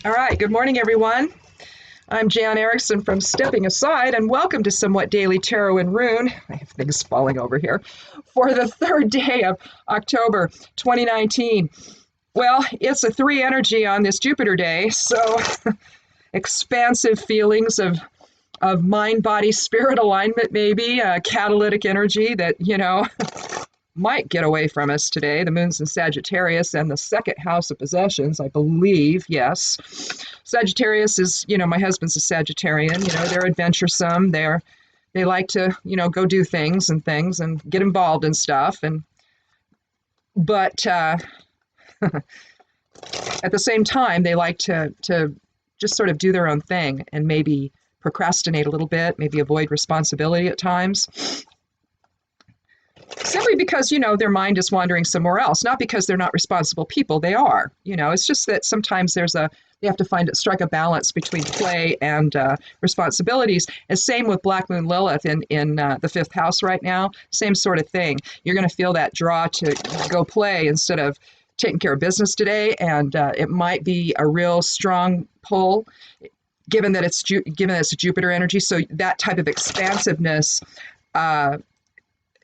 All right, good morning, everyone. I'm Jan Erickson from Stepping Aside, and welcome to Somewhat Daily Tarot and Rune. I have things falling over here. For the third day of October 2019. Well, it's a 3 energy on this Jupiter day, so expansive feelings of mind, body, spirit alignment, maybe, catalytic energy that, might get away from us today. The moon's in Sagittarius and the second house of possessions, I believe. Yes. Sagittarius is, my husband's a Sagittarian. They're adventuresome. They like to, go do things and get involved in stuff. But at the same time, they like to just sort of do their own thing and maybe procrastinate a little bit, maybe avoid responsibility at times. Simply because, their mind is wandering somewhere else, not because they're not responsible people. They are, it's just that sometimes they have to strike a balance between play and responsibilities. And same with Black Moon Lilith in the fifth house right now, same sort of thing. You're going to feel that draw to go play instead of taking care of business today. And it might be a real strong pull given that it's a Jupiter energy. So that type of expansiveness,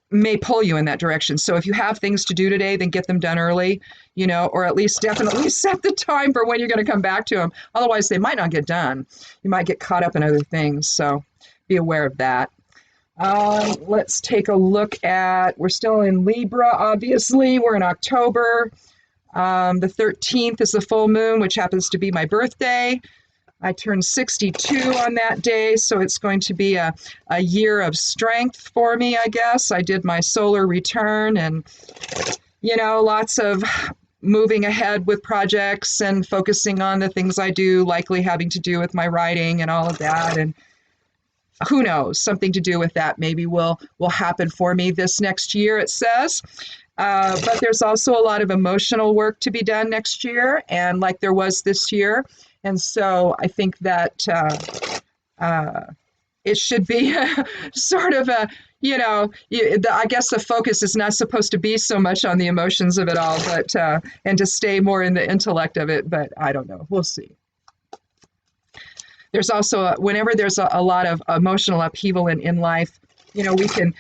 may pull you in that direction. So if you have things to do today, then get them done early, or at least definitely set the time for when you're going to come back to them. Otherwise, they might not get done. You might get caught up in other things. So be aware of that. Let's take a look at, we're still in Libra, obviously. We're in October. The 13th is the full moon, which happens to be my birthday. I turned 62 on that day, so it's going to be a year of strength for me, I guess. I did my solar return and, lots of moving ahead with projects and focusing on the things I do, likely having to do with my writing and all of that. And who knows, something to do with that maybe will happen for me this next year, it says. But there's also a lot of emotional work to be done next year, and like there was this year. And so I think that it should be sort of I guess the focus is not supposed to be so much on the emotions of it all, but and to stay more in the intellect of it. But I don't know. We'll see. There's also, whenever there's a lot of emotional upheaval in life, we can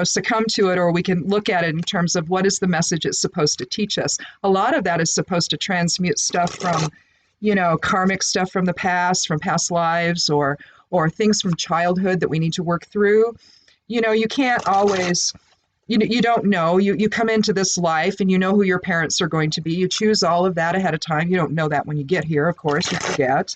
succumb to it, or we can look at it in terms of what is the message it's supposed to teach us. A lot of that is supposed to transmute stuff from karmic stuff from the past, from past lives, or things from childhood that we need to work through. You can't always, you don't know. You come into this life and you know who your parents are going to be. You choose all of that ahead of time. You don't know that when you get here, of course, you forget.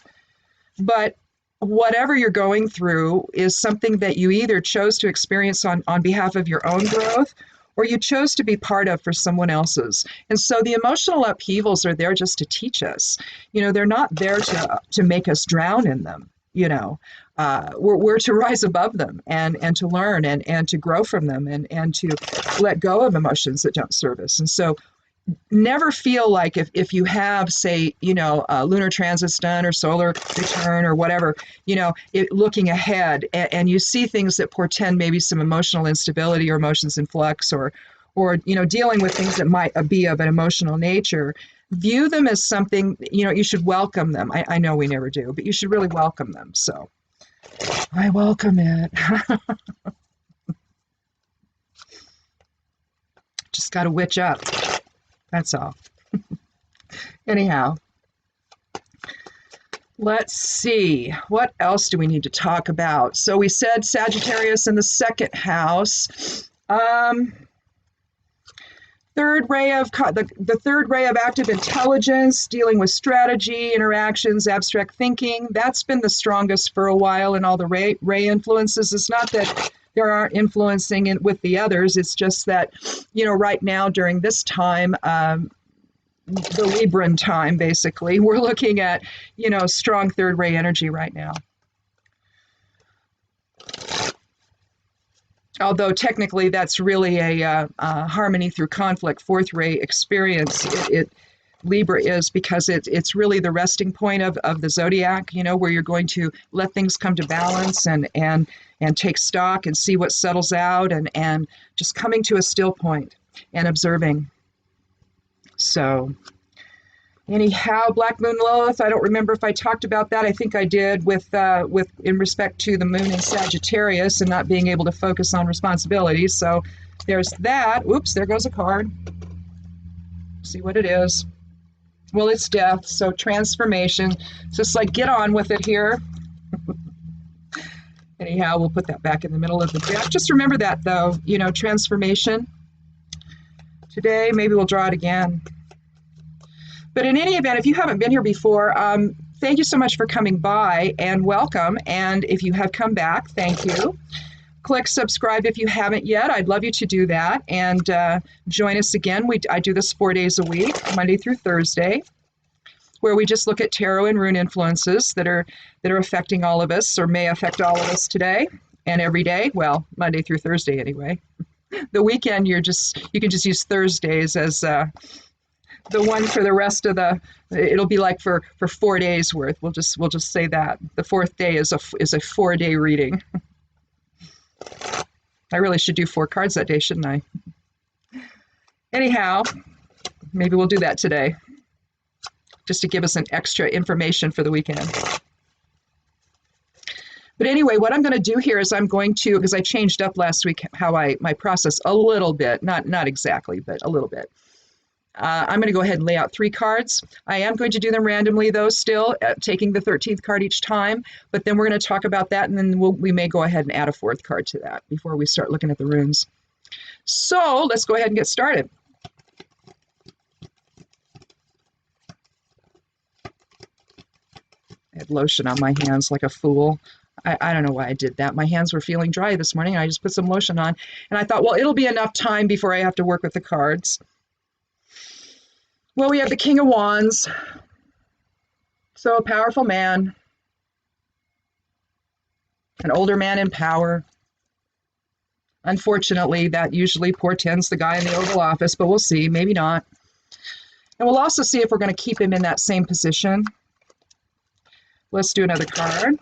But whatever you're going through is something that you either chose to experience on behalf of your own growth, or you chose to be part of for someone else's. And so the emotional upheavals are there just to teach us. They're not there to make us drown in them. We're to rise above them and to learn and to grow from them and to let go of emotions that don't serve us. And so never feel like if you have, say, lunar transits done or solar return or whatever, looking ahead and you see things that portend maybe some emotional instability or emotions in flux or dealing with things that might be of an emotional nature, view them as something, you should welcome them. I know we never do, but you should really welcome them. So I welcome it. Just got to witch up. That's all. Anyhow, let's see. What else do we need to talk about? So we said Sagittarius in the second house. Third ray of the third ray of active intelligence, dealing with strategy, interactions, abstract thinking. That's been the strongest for a while in all the ray influences. It's not that there aren't influencing it with the others. It's just that, right now during this time, the Libran time, basically, we're looking at, strong third ray energy right now. Although technically that's really a harmony through conflict, fourth ray experience. Libra is, because it's really the resting point of the zodiac, where you're going to let things come to balance and take stock and see what settles out and just coming to a still point and observing. So Anyhow, Black Moon Lilith, I don't remember if I talked about that. I think I did with in respect to the moon in Sagittarius and not being able to focus on responsibilities. So there's that. Oops, there goes a card. See what it is. Well, it's death, so transformation. Just like get on with it here. Anyhow, we'll put that back in the middle of the deck. Just remember that, though, you know, transformation. Today, maybe we'll draw it again. But in any event, if you haven't been here before, thank you so much for coming by and welcome. And if you have come back, thank you. Click subscribe if you haven't yet. I'd love you to do that and join us again. I do this 4 days a week, Monday through Thursday, where we just look at tarot and rune influences that are affecting all of us or may affect all of us today and every day. Well, Monday through Thursday anyway. The weekend, you can just use Thursdays as the one for the rest of it'll be like for 4 days worth. We'll just say that the fourth day is a 4-day reading. I really should do 4 cards that day, shouldn't I? Anyhow, maybe we'll do that today, just to give us an extra information for the weekend. But anyway, what I'm going to do here is I'm going to, because I changed up last week how my process a little bit, not exactly, but a little bit. I'm going to go ahead and lay out 3 cards. I am going to do them randomly, though, still, taking the 13th card each time. But then we're going to talk about that, and then we may go ahead and add a 4th card to that before we start looking at the runes. So let's go ahead and get started. I had lotion on my hands like a fool. I don't know why I did that. My hands were feeling dry this morning. I just put some lotion on, and I thought, well, it'll be enough time before I have to work with the cards. Well, we have the King of Wands. So a powerful man, an older man in power. Unfortunately, that usually portends the guy in the Oval Office, but we'll see, maybe not. And we'll also see if we're going to keep him in that same position. Let's do another card.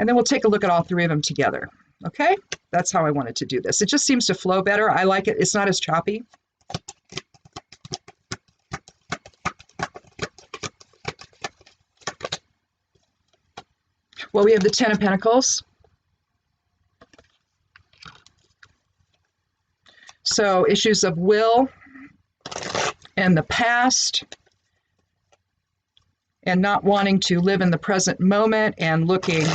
And then we'll take a look at all 3 of them together. Okay? That's how I wanted to do this. It just seems to flow better. I like it. It's not as choppy. Well, we have the 10 of Pentacles. So issues of will and the past and not wanting to live in the present moment and looking,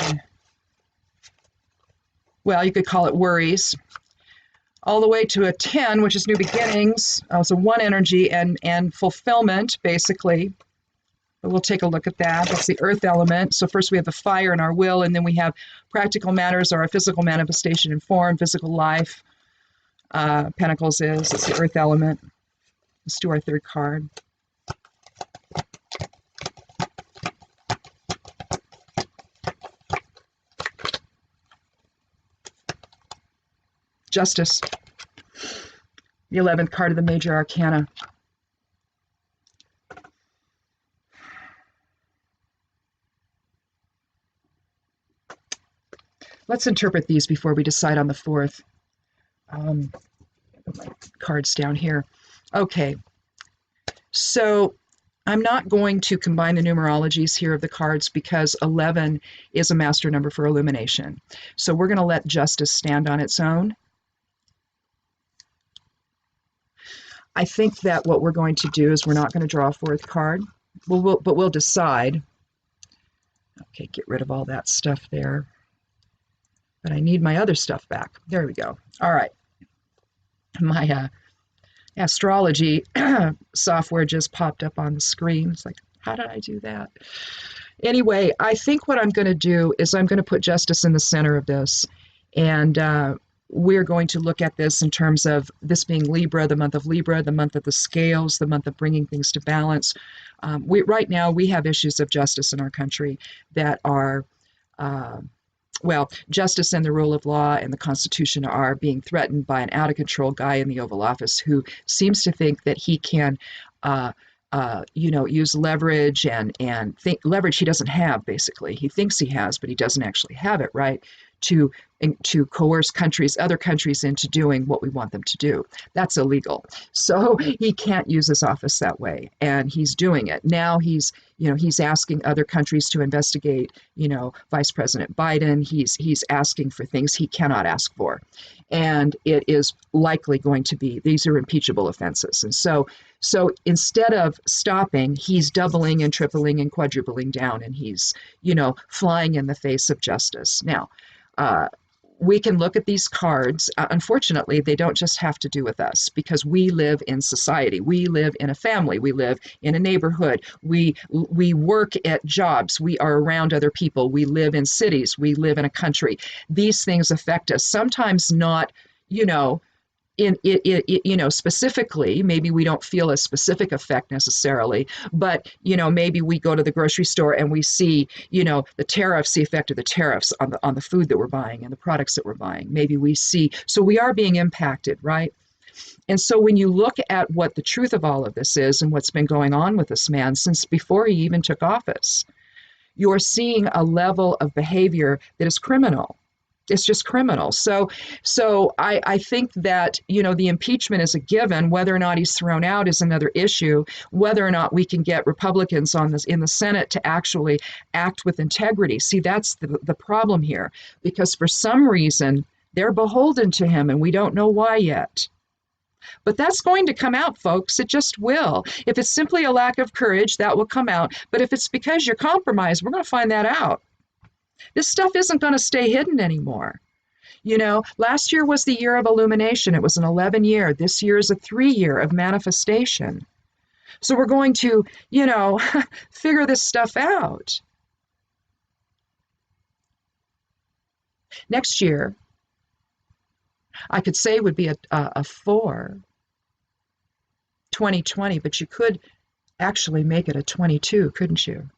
well, you could call it worries, all the way to a 10, which is new beginnings, also 1 energy and fulfillment, basically. But we'll take a look at that. That's the earth element. So first we have the fire in our will, and then we have practical matters, or our physical manifestation in form, physical life. Pentacles it's the earth element. Let's do our 3rd card. Justice, the 11th card of the major arcana. Let's interpret these before we decide on the 4th. Put my cards down here. Okay, so I'm not going to combine the numerologies here of the cards because 11 is a master number for illumination. So we're going to let justice stand on its own. I think that what we're going to do is we're not going to draw a 4th card, but we'll decide. Okay, get rid of all that stuff there. But I need my other stuff back. There we go. All right. My astrology software just popped up on the screen. It's like, how did I do that? Anyway, I think what I'm going to do is I'm going to put justice in the center of this. And we're going to look at this in terms of this being Libra, the month of the scales, the month of bringing things to balance. Right now, we have issues of justice in our country that are well, justice and the rule of law and the Constitution are being threatened by an out-of-control guy in the Oval Office who seems to think that he can, use leverage and leverage he doesn't have, basically. He thinks he has, but he doesn't actually have it, right, to to coerce other countries into doing what we want them to do. That's illegal. So he can't use his office that way, and he's doing it. Now he's asking other countries to investigate, Vice President Biden. He's asking for things he cannot ask for. And it is likely going to be, these are impeachable offenses. And so instead of stopping, he's doubling and tripling and quadrupling down, and he's, flying in the face of justice. Now, we can look at these cards. Unfortunately, they don't just have to do with us, because we live in society. We live in a family. We live in a neighborhood. We work at jobs. We are around other people. We live in cities. We live in a country. These things affect us. Sometimes not, specifically. Maybe we don't feel a specific effect necessarily, but maybe we go to the grocery store and we see the tariffs, the effect of the tariffs on the food that we're buying and the products that we're buying. Maybe we see, so we are being impacted, right? And so when you look at what the truth of all of this is and what's been going on with this man since before he even took office, you're seeing a level of behavior that is criminal. It's just criminal. So I think that, the impeachment is a given. Whether or not he's thrown out is another issue. Whether or not we can get Republicans in the Senate to actually act with integrity. See, that's the problem here, because for some reason they're beholden to him and we don't know why yet. But that's going to come out, folks. It just will. If it's simply a lack of courage, that will come out. But if it's because you're compromised, we're going to find that out. This stuff isn't going to stay hidden anymore. Last year was the year of illumination. It was an 11-year. This year is a 3-year of manifestation. So we're going to, figure this stuff out. Next year, I could say would be a 4, 2020, but you could actually make it a 22, couldn't you?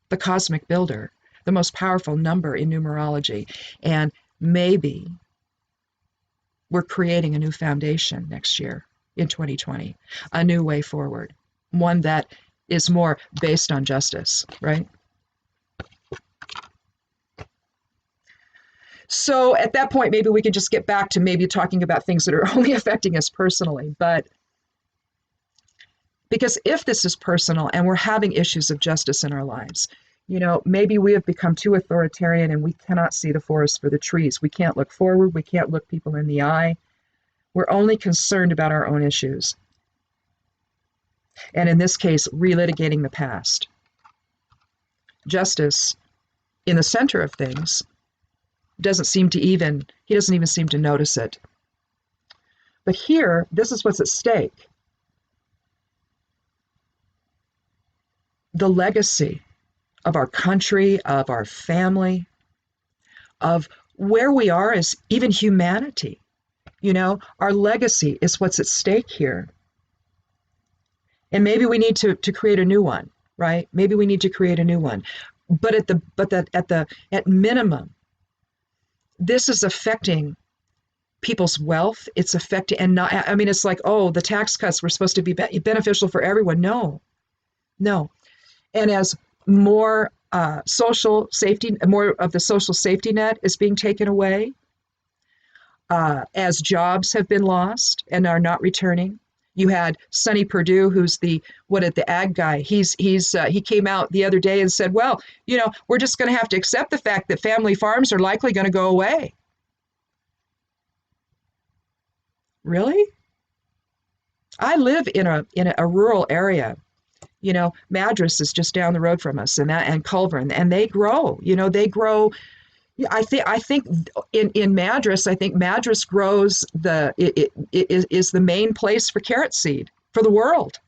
The cosmic builder. The most powerful number in numerology. And maybe we're creating a new foundation next year in 2020, a new way forward, one that is more based on justice, right? So at that point, maybe we can just get back to maybe talking about things that are only affecting us personally. But because if this is personal and we're having issues of justice in our lives, maybe we have become too authoritarian and we cannot see the forest for the trees. We can't look forward. We can't look people in the eye. We're only concerned about our own issues. And in this case, relitigating the past. Justice, in the center of things, he doesn't even seem to notice it. But here, this is what's at stake. The legacy of our country, of our family, of where we are as even humanity. Our legacy is what's at stake here. And maybe we need to create a new one, right? Maybe we need to create a new one. But at minimum, this is affecting people's wealth. It's affecting, and not, it's like, oh, the tax cuts were supposed to be beneficial for everyone. No. And as more more of the social safety net is being taken away, as jobs have been lost and are not returning. You had Sonny Perdue, who's the ag guy. He came out the other day and said, well, we're just going to have to accept the fact that family farms are likely going to go away. Really? I live in a rural area. Madras is just down the road from us, and Culver, and they grow. They grow. I think in Madras, I think Madras grows it is the main place for carrot seed for the world.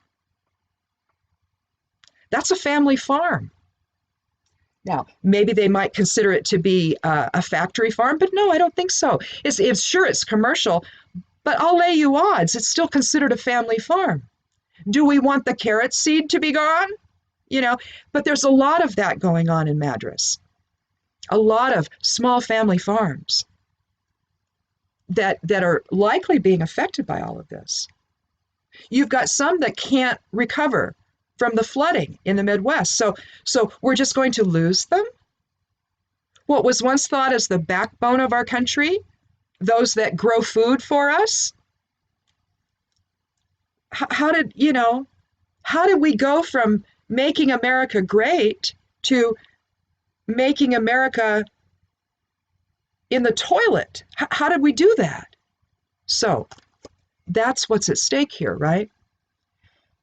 That's a family farm. Now, maybe they might consider it to be a factory farm, but no, I don't think so. It's sure it's commercial, but I'll lay you odds it's still considered a family farm. Do we want the carrot seed to be gone? But there's a lot of that going on in Madras. A lot of small family farms that are likely being affected by all of this. You've got some that can't recover from the flooding in the Midwest. So we're just going to lose them? what was once thought as the backbone of our country, those that grow food for us. How did, how did we go from making America great to making America in the toilet? How did we do that? So that's what's at stake here, right?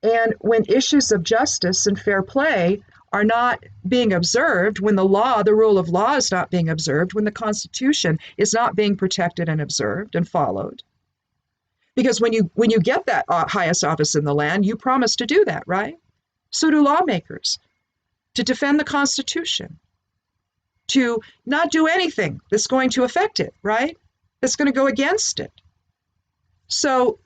And when issues of justice and fair play are not being observed, when the law, the rule of law is not being observed, when the Constitution is not being protected and observed and followed. Because when you get that highest office in the land, you promise to do that, right? So do lawmakers, to defend the Constitution, to not do anything that's going to affect it, right? That's going to go against it. So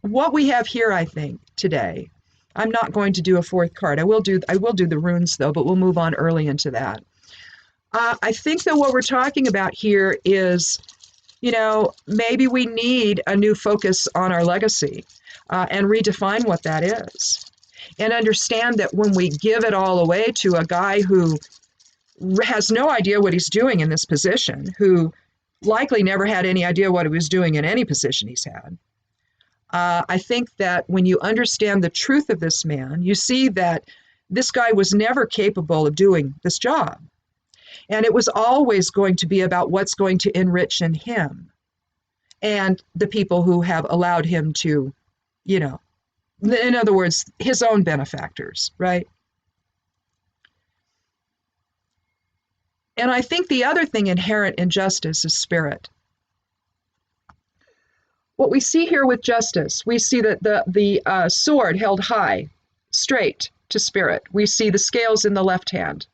what we have here, I think, today, I'm not going to do a fourth card. I will do the runes, though, but we'll move on early into that. I think that what we're talking about here is, maybe we need a new focus on our legacy and redefine what that is. And understand that when we give it all away to a guy who has no idea what he's doing in this position, who likely never had any idea what he was doing in any position he's had, I think that when you understand the truth of this man, you see that this guy was never capable of doing this job. And it was always going to be about what's going to enrich in him and the people who have allowed him to, in other words, his own benefactors, right? And I think the other thing inherent in justice is spirit. What we see here with justice, we see that the sword held high, straight to spirit. We see the scales in the left hand.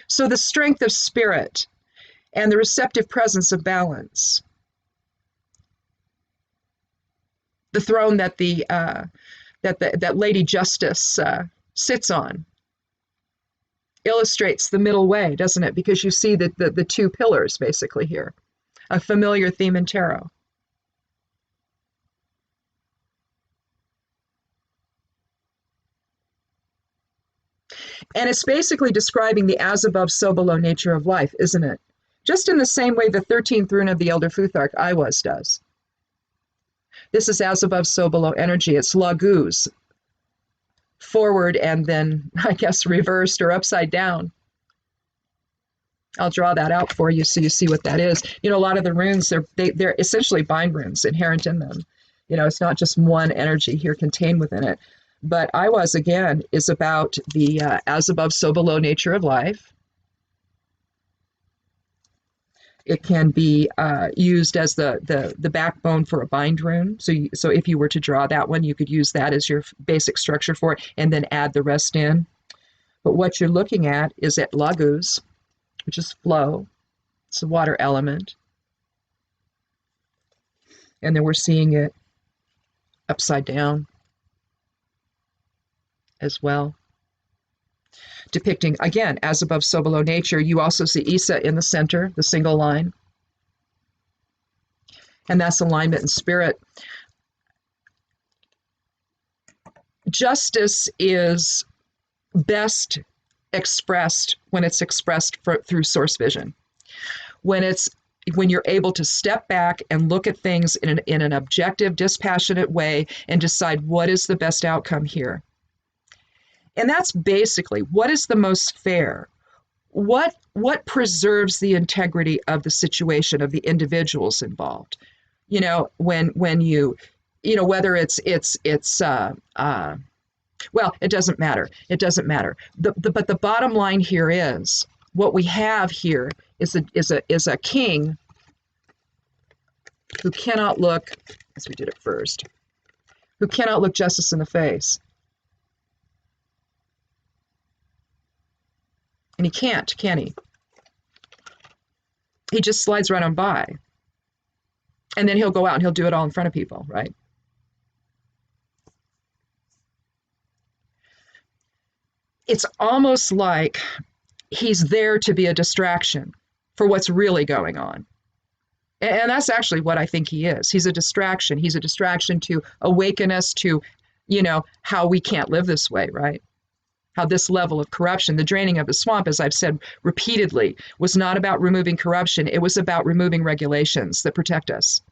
So the strength of spirit and the receptive presence of balance. The throne that that Lady Justice sits on illustrates the middle way, doesn't it? Because you see the two pillars basically here, a familiar theme in tarot. And it's basically describing the as above, so below nature of life, isn't it? Just in the same way the 13th rune of the Elder Futhark, Iwas, does. This is as above, so below energy. It's laguz, forward and then, I guess, reversed or upside down. I'll draw that out for you so you see what that is. A lot of the runes, they're essentially bind runes inherent in them. It's not just one energy here contained within it. But Iwas, again, is about the as above, so below nature of life. It can be used as the backbone for a bind rune. So if you were to draw that one, you could use that as your basic structure for it and then add the rest in. But what you're looking at is at laguz, which is flow. It's a water element. And then we're seeing it upside down as well, depicting, again, as above, so below nature. You also see Isa in the center, the single line, and that's alignment in spirit. Justice is best expressed when it's expressed through source vision, when you're able to step back and look at things in an objective, dispassionate way and decide what is the best outcome here. And that's basically what is the most fair, what preserves the integrity of the situation, of the individuals involved. When you, whether it's well, it doesn't matter. It doesn't matter. But the bottom line here is what we have here is a king who cannot look, as we did it first, who cannot look justice in the face. And he can't, can he? He just slides right on by. And then he'll go out and he'll do it all in front of people, right? It's almost like he's there to be a distraction for what's really going on. And that's actually what I think he is. He's a distraction. He's a distraction to awaken us to, how we can't live this way, right? how this level of corruption, the draining of the swamp, as I've said repeatedly, was not about removing corruption. It was about removing regulations that protect us,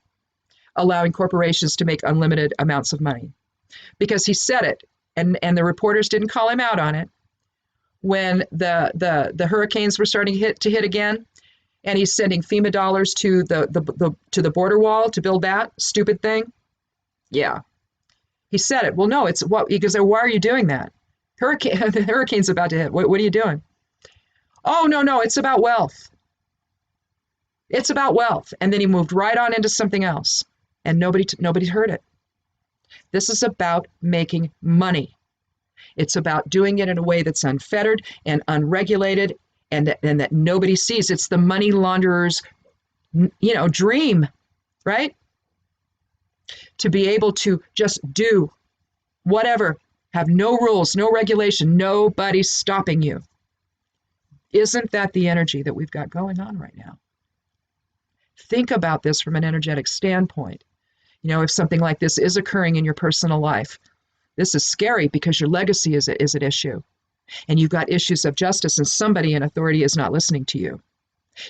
allowing corporations to make unlimited amounts of money. Because he said it, and the reporters didn't call him out on it when the hurricanes were starting to hit again, and he's sending FEMA dollars to the border wall to build that stupid thing. Yeah, he said it. Well, no, it's what he goes. Why are you doing that? The hurricane's about to hit. What are you doing? Oh, no, it's about wealth. It's about wealth. And then he moved right on into something else, and nobody heard it. This is about making money. It's about doing it in a way that's unfettered and unregulated, and that nobody sees. It's the money launderer's, dream, right? To be able to just do whatever, have no rules, no regulation, nobody stopping you. Isn't that the energy that we've got going on right now? Think about this from an energetic standpoint. If something like this is occurring in your personal life, this is scary because your legacy is at issue. And you've got issues of justice, and somebody in authority is not listening to you,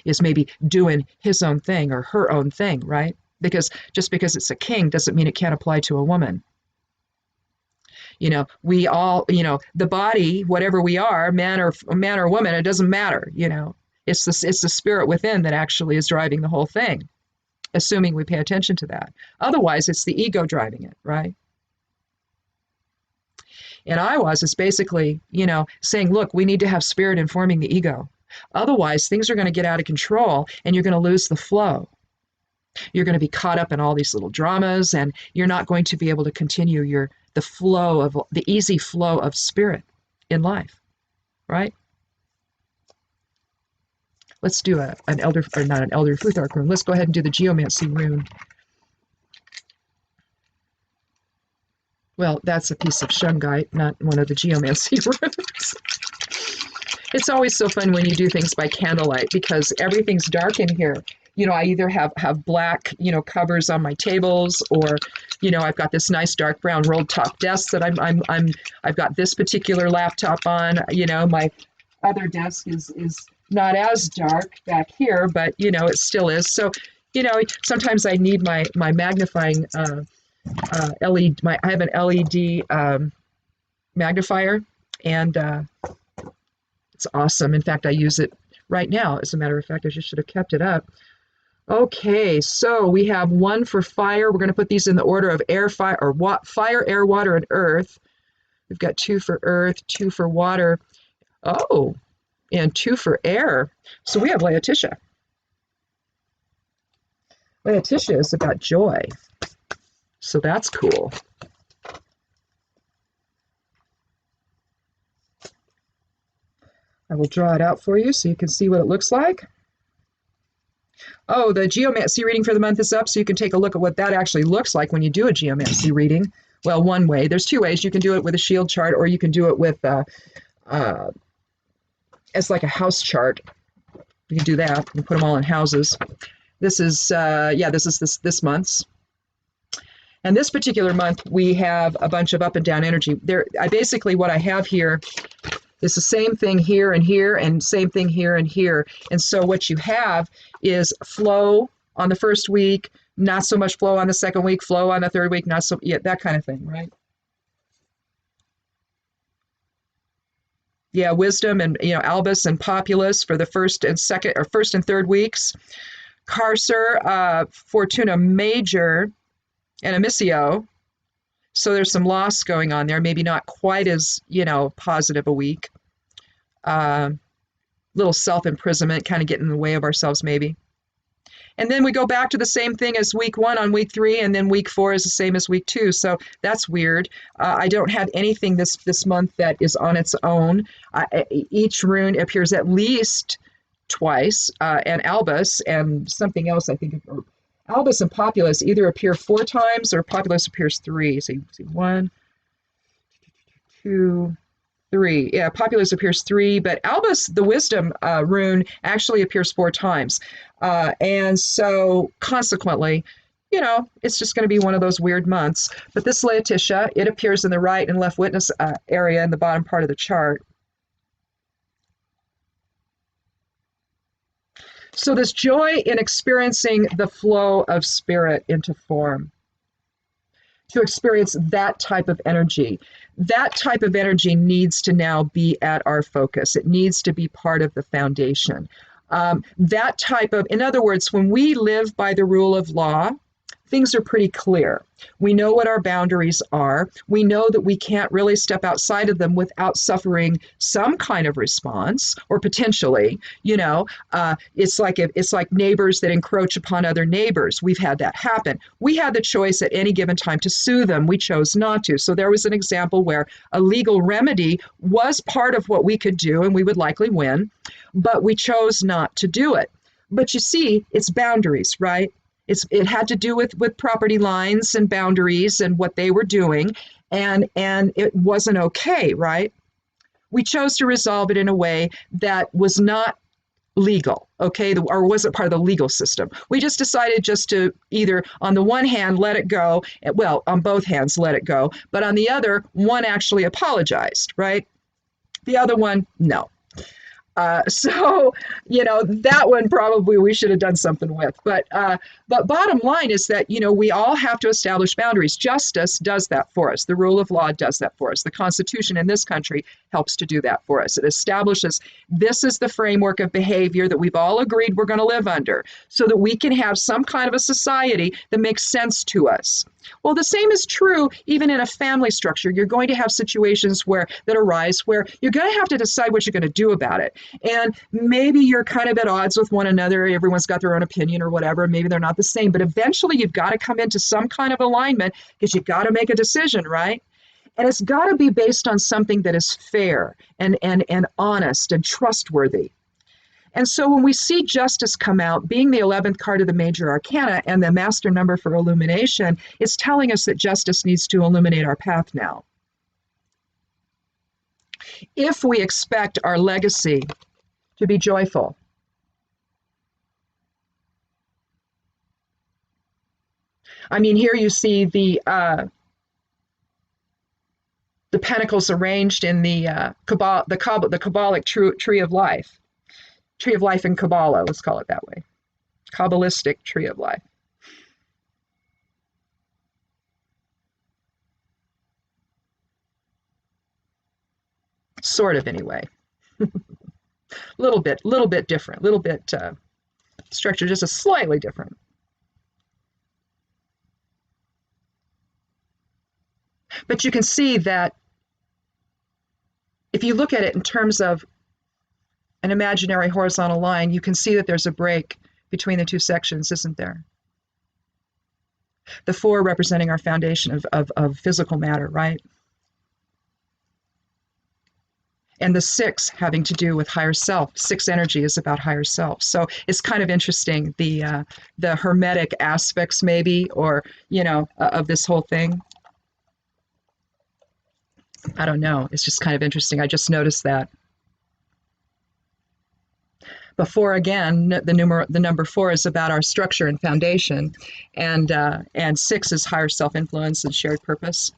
is maybe doing his own thing or her own thing, right? Because just because it's a king doesn't mean it can't apply to a woman. We all, the body, whatever we are, man or woman, it doesn't matter, It's the spirit within that actually is driving the whole thing, assuming we pay attention to that. Otherwise, it's the ego driving it, right? And is basically, saying, look, we need to have spirit informing the ego. Otherwise, things are going to get out of control, and you're going to lose the flow. You're going to be caught up in all these little dramas, and you're not going to be able to continue the easy flow of spirit in life, right? Let's do not an elder Futhark rune. Let's go ahead and do the geomancy rune. Well, that's a piece of shungite, not one of the geomancy runes. It's always so fun when you do things by candlelight because everything's dark in here. I either have black, covers on my tables, or, I've got this nice dark brown rolled top desk that I've got this particular laptop on. My other desk is not as dark back here, but it still is. So, sometimes I need my magnifying LED. I have an LED magnifier, and it's awesome. In fact, I use it right now. As a matter of fact, I just should have kept it up. Okay, so we have one for fire. We're going to put these in the order of air, fire, or fire, air, water, and earth. We've got 2 for earth, 2 for water. Oh, and 2 for air. So we have Laetitia. Laetitia is about joy. So that's cool. I will draw it out for you so you can see what it looks like. Oh, the geomancy reading for the month is up, so you can take a look at what that actually looks like when you do a geomancy reading. Well, one way. There's 2 ways. You can do it with a shield chart, or you can do it with as like a house chart. You can do that. You can put them all in houses. This is this month's. And this particular month, we have a bunch of up and down energy. Basically what I have here is the same thing here and here, and same thing here and here. And so what you have is flow on the first week, not so much flow on the second week, flow on the third week, not so, yeah, that kind of thing, right? Yeah, wisdom and, albus and populus for the first and third weeks. Carcer, Fortuna Major, and Amicio. So there's some loss going on there, maybe not quite as, positive a week. Little self-imprisonment, kind of getting in the way of ourselves maybe. And then we go back to the same thing as week 1 on week 3, and then week 4 is the same as week 2. So that's weird. I don't have anything this month that is on its own. Each rune appears at least twice, and albus and something else, I think, albus and populus either appear 4 times or populus appears 3. So you see 1, 2, 3. Yeah, populus appears 3, but albus, the wisdom rune, actually appears 4 times. And so consequently, it's just going to be one of those weird months. But this Laetitia, it appears in the right and left witness area in the bottom part of the chart. So this joy in experiencing the flow of spirit into form, to experience that type of energy. That type of energy needs to now be at our focus. It needs to be part of the foundation. That type of, in other words, when we live by the rule of law, things are pretty clear. We know what our boundaries are. We know that we can't really step outside of them without suffering some kind of response, or potentially, it's like neighbors that encroach upon other neighbors. We've had that happen. We had the choice at any given time to sue them. We chose not to. So there was an example where a legal remedy was part of what we could do, and we would likely win, but we chose not to do it. But you see, it's boundaries, right? It had to do with property lines and boundaries and what they were doing, and it wasn't okay, right? We chose to resolve it in a way that was not legal, okay, or wasn't part of the legal system. We just decided just to either, on the one hand, let it go, well, on both hands, let it go, but on the other, one actually apologized, right? The other one, no. So, that one probably we should have done something with. But bottom line is that, we all have to establish boundaries. Justice does that for us. The rule of law does that for us. The Constitution in this country helps to do that for us. It establishes this is the framework of behavior that we've all agreed we're going to live under, so that we can have some kind of a society that makes sense to us. Well, the same is true even in a family structure. You're going to have situations that arise where you're going to have to decide what you're going to do about it. And maybe you're kind of at odds with one another. Everyone's got their own opinion or whatever. Maybe they're not the same. But eventually you've got to come into some kind of alignment because you've got to make a decision, right? And it's got to be based on something that is fair and honest and trustworthy. And so when we see justice come out, being the 11th card of the major arcana and the master number for illumination, it's telling us that justice needs to illuminate our path now. If we expect our legacy to be joyful, I mean, here you see the pentacles arranged in the Kabbalic tree of life. Tree of life in Kabbalah, let's call it that way. Kabbalistic tree of life. Sort of, anyway. little bit different, little bit structure, just a slightly different. But you can see that if you look at it in terms of an imaginary horizontal line, you can see that there's a break between the two sections, isn't there? The 4 representing our foundation of physical matter, right? And the 6 having to do with higher self. 6 energy is about higher self. So it's kind of interesting, the hermetic aspects maybe, or, of this whole thing. I don't know. It's just kind of interesting. I just noticed that. Before, again, the number 4 is about our structure and foundation, and 6 is higher self-influence and shared purpose.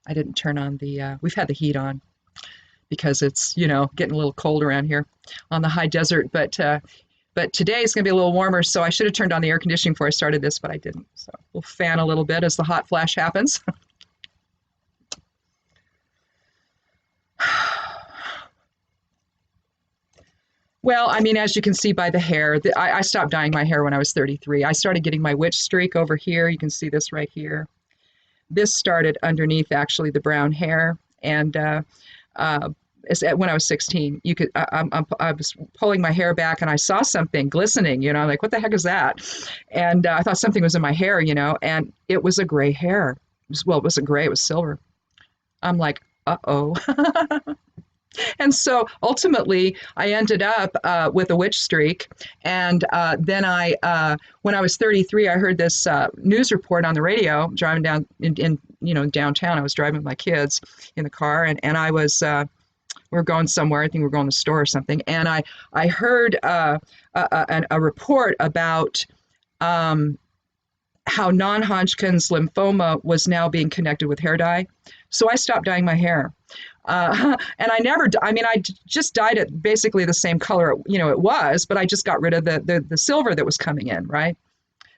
I didn't turn on we've had the heat on because it's, getting a little cold around here on the high desert, but today is going to be a little warmer, so I should have turned on the air conditioning before I started this, but I didn't. So we'll fan a little bit as the hot flash happens. Well, I mean, as you can see by the hair, I stopped dyeing my hair when I was 33. I started getting my witch streak over here. You can see this right here. This started underneath, actually, the brown hair. And when I was 16, I was pulling my hair back, and I saw something glistening, like, what the heck is that? And I thought something was in my hair, and it was a gray hair. It wasn't gray, it was silver. I'm like, uh-oh. And so ultimately, I ended up with a witch streak. And then when I was 33, I heard this news report on the radio, driving down in downtown. I was driving with my kids in the car, and I was, we were going somewhere. I think we were going to the store or something. And I heard a report about how non-Hodgkin's lymphoma was now being connected with hair dye. So I stopped dyeing my hair. And I never, I mean, just dyed it basically the same color, it was, but I just got rid of the silver that was coming in, right?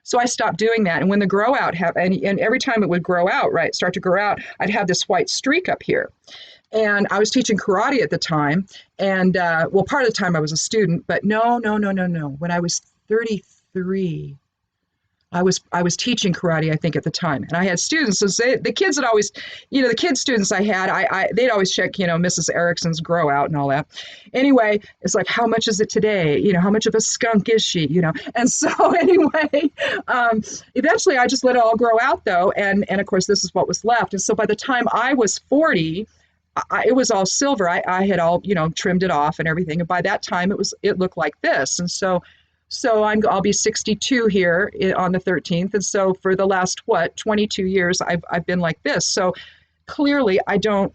So I stopped doing that. And when the grow out and every time it would grow out, right, start to grow out, I'd have this white streak up here. And I was teaching karate at the time. And well, part of the time I was a student, but no. When I was 33, I was teaching karate, I think, at the time, and I had students. So the kids had always, the kid students I had, they'd always check, Mrs. Erickson's grow out and all that. Anyway, it's like, how much is it today? How much of a skunk is she? And so anyway, eventually I just let it all grow out though, and of course this is what was left. And so by the time I was 40, it was all silver. I had all trimmed it off and everything, and by that time it looked like this, and so. I'll be 62 here on the 13th. And so for the last, 22 years, I've been like this. So clearly I don't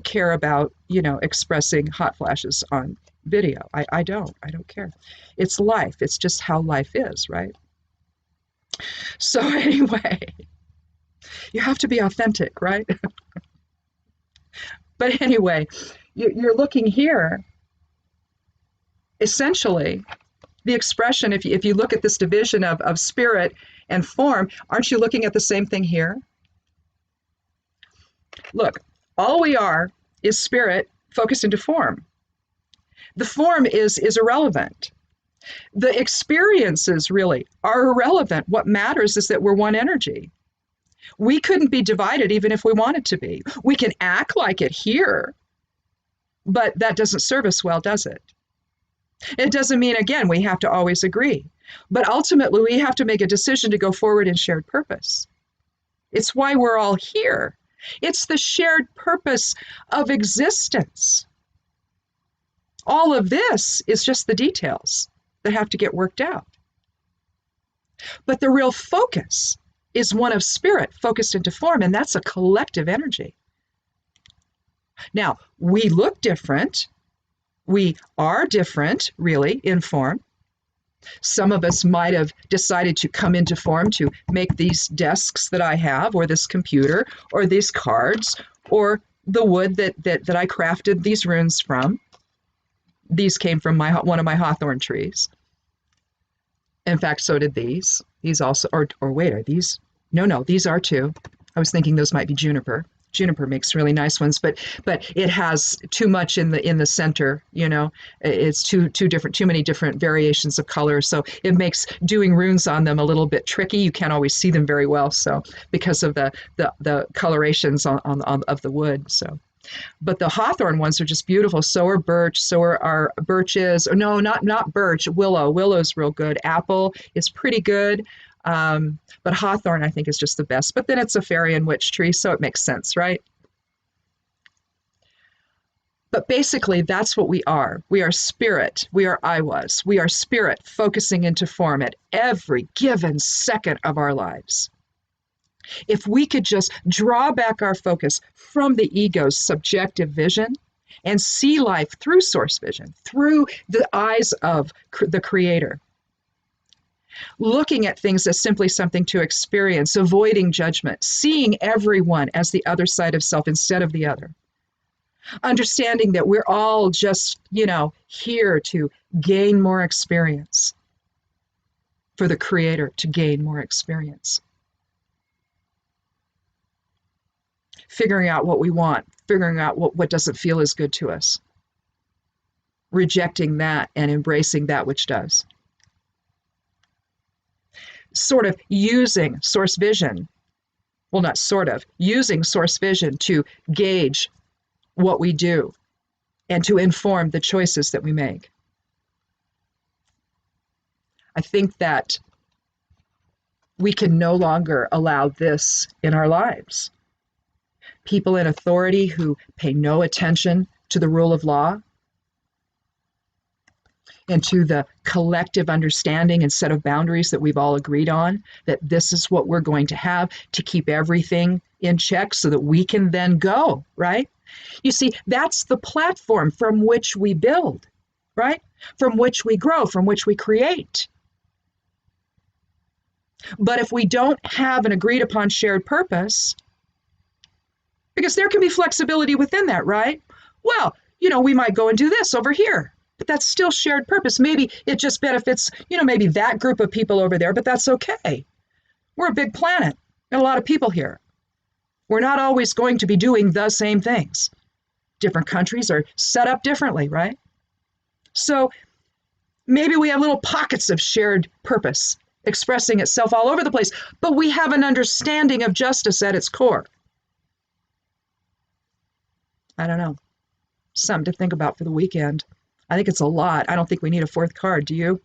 care about, expressing hot flashes on video. I don't care. It's life. It's just how life is, right? So anyway, you have to be authentic, right? But anyway, you're looking here, essentially, the expression, if you look at this division of spirit and form, aren't you looking at the same thing here? Look, all we are is spirit focused into form. The form is irrelevant. The experiences really are irrelevant. What matters is that we're one energy. We couldn't be divided even if we wanted to be. We can act like it here, but that doesn't serve us well, does it? It doesn't mean, again, we have to always agree. But ultimately, we have to make a decision to go forward in shared purpose. It's why we're all here. It's the shared purpose of existence. All of this is just the details that have to get worked out. But the real focus is one of spirit focused into form, and that's a collective energy. Now, we look different. We are different, really, in form. Some of us might have decided to come into form to make these desks that I have, or this computer, or these cards, or the wood that I crafted these runes from. These came from one of my hawthorn trees. In fact, so did these. These also, or wait, are these? No, these are too. I was thinking those might be juniper. Juniper makes really nice ones, but it has too much in the center. It's too many different variations of color, so it makes doing runes on them a little bit tricky. You can't always see them very well, so because of the colorations on of the wood. So, but the hawthorn ones are just beautiful. So are birch. So are our birches. Or no, not birch. Willow. Willow's real good. Apple is pretty good. But hawthorn, I think, is just the best. But then it's a fairy and witch tree, so it makes sense, right? But basically, that's what we are. We are spirit. We are I was. We are spirit focusing into form at every given second of our lives. If we could just draw back our focus from the ego's subjective vision and see life through source vision, through the eyes of the Creator, looking at things as simply something to experience, avoiding judgment, seeing everyone as the other side of self instead of the other, understanding that we're all just, here to gain more experience, for the Creator to gain more experience. Figuring out what we want, figuring out what doesn't feel as good to us, rejecting that and embracing that which does. Sort of using source vision, well, not sort of, using source vision to gauge what we do and to inform the choices that we make. I think that we can no longer allow this in our lives. People in authority who pay no attention to the rule of law and to the collective understanding and set of boundaries that we've all agreed on, that this is what we're going to have to keep everything in check so that we can then go, right? You see, that's the platform from which we build, right? From which we grow, from which we create. But if we don't have an agreed upon shared purpose, because there can be flexibility within that, right? Well, we might go and do this over here, but that's still shared purpose. Maybe it just benefits, maybe that group of people over there, but that's okay. We're a big planet and a lot of people here. We're not always going to be doing the same things. Different countries are set up differently, right? So maybe we have little pockets of shared purpose expressing itself all over the place, but we have an understanding of justice at its core. I don't know. Something to think about for the weekend. I think it's a lot. I don't think we need a fourth card. Do you?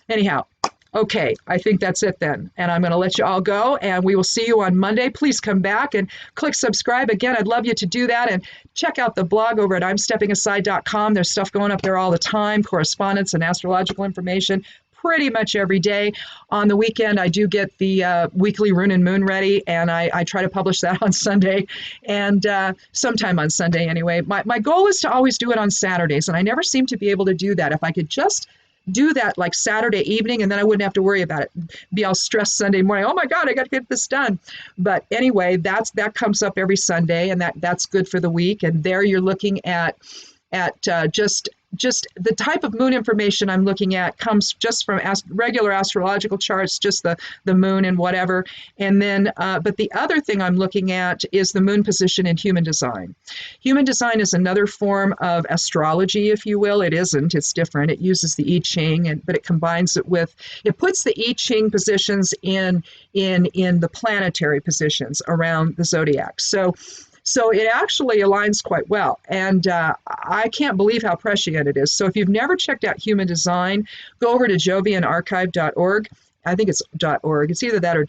Anyhow, okay, I think that's it then. And I'm going to let you all go, and we will see you on Monday. Please come back and click subscribe. Again, I'd love you to do that. And check out the blog over at imsteppingaside.com. There's stuff going up there all the time, correspondence and astrological information pretty much every day. On the weekend, I do get the weekly Rune and Moon ready, and I try to publish that on Sunday, and sometime on Sunday anyway. My goal is to always do it on Saturdays, and I never seem to be able to do that. If I could just do that like Saturday evening, and then I wouldn't have to worry about it. Be all stressed Sunday morning. Oh my God, I got to get this done. But anyway, that comes up every Sunday, and that's good for the week. And there you're looking at just the type of moon information I'm looking at comes just from regular astrological charts, just the moon and whatever. And then, but the other thing I'm looking at is the moon position in human design. Human design is another form of astrology, if you will. It isn't, it's different. It uses the I Ching, but it combines it with, it puts the I Ching positions in the planetary positions around the zodiac. So it actually aligns quite well. And I can't believe how prescient it is. So if you've never checked out human design, go over to jovianarchive.org. I think it's .org. It's either that or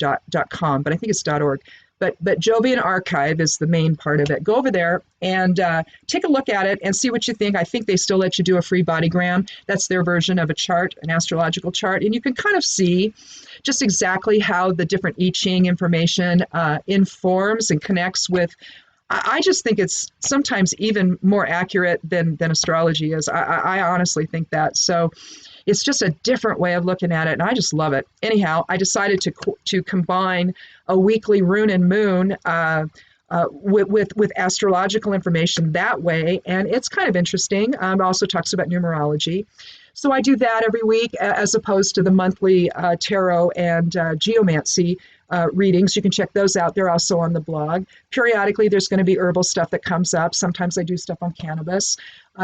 .com, but I think it's .org. But Jovian Archive is the main part of it. Go over there and take a look at it and see what you think. I think they still let you do a free bodygram. That's their version of a chart, an astrological chart. And you can kind of see just exactly how the different I Ching information informs and connects with. I just think it's sometimes even more accurate than astrology is. I honestly think that. So it's just a different way of looking at it, and I just love it. Anyhow, I decided to combine a weekly Rune and Moon with astrological information that way, and it's kind of interesting. It also talks about numerology. So I do that every week as opposed to the monthly tarot and geomancy readings. You can check those out. They're also on the blog. Periodically, there's going to be herbal stuff that comes up. Sometimes I do stuff on cannabis.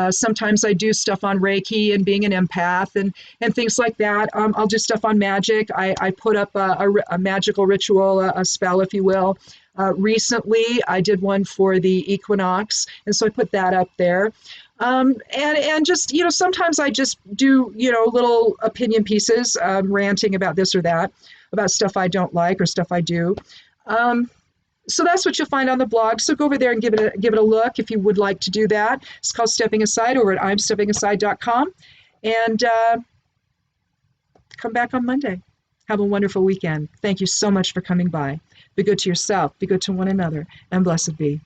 Sometimes I do stuff on Reiki and being an empath and things like that. I'll do stuff on magic. I put up a magical ritual, a spell, if you will. Recently, I did one for the equinox, and so I put that up there. And just, sometimes I just do, little opinion pieces, ranting about this or that, about stuff I don't like or stuff I do. So that's what you'll find on the blog. So go over there and give it a look if you would like to do that. It's called Stepping Aside over at imsteppingaside.com. And come back on Monday. Have a wonderful weekend. Thank you so much for coming by. Be good to yourself. Be good to one another. And blessed be.